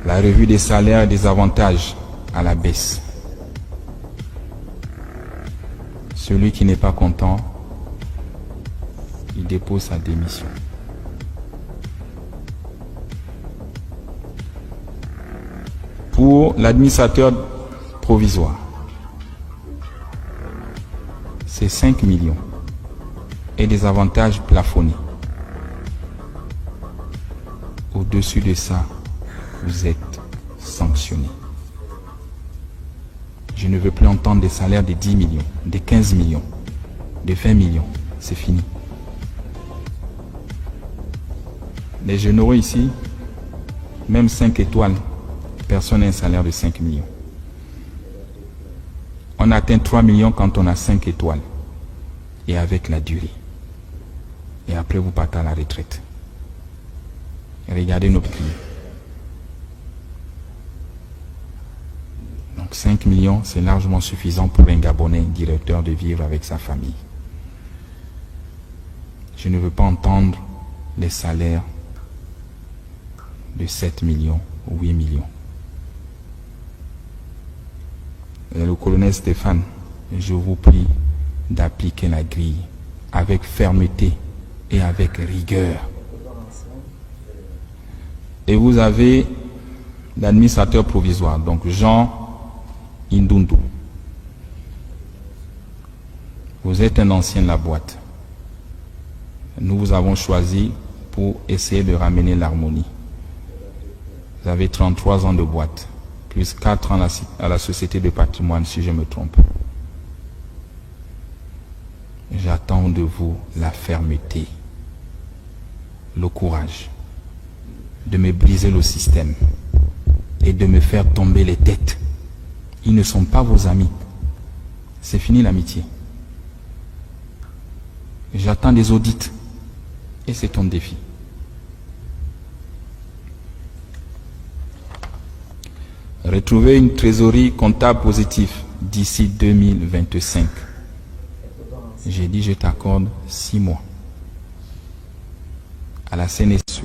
La revue des salaires et des avantages à la baisse. Celui qui n'est pas content, il dépose sa démission. Pour l'administrateur provisoire, c'est 5 millions et des avantages plafonnés. Au-dessus de ça, vous êtes sanctionné. Je ne veux plus entendre des salaires de 10 millions, de 15 millions, de 20 millions. C'est fini. Les généraux ici, même 5 étoiles, personne n'a un salaire de 5 millions. On atteint 3 millions quand on a 5 étoiles. Et avec la durée. Et après, vous partez à la retraite. Et regardez nos prix. Donc 5 millions, c'est largement suffisant pour un Gabonais directeur de vivre avec sa famille. Je ne veux pas entendre les salaires de 7 millions ou 8 millions. Et le colonel Stéphane, je vous prie d'appliquer la grille avec fermeté et avec rigueur. Et vous avez l'administrateur provisoire, donc Jean Indundu. Vous êtes un ancien de la boîte. Nous vous avons choisi pour essayer de ramener l'harmonie. Vous avez 33 ans de boîte, plus 4 ans à la Société de patrimoine, si je me trompe. J'attends de vous la fermeté, le courage de me briser le système et de me faire tomber les têtes. Ils ne sont pas vos amis. C'est fini l'amitié. J'attends des audits et c'est ton défi. Retrouver une trésorerie comptable positive d'ici 2025. J'ai dit je t'accorde 6 mois. À la CNSU.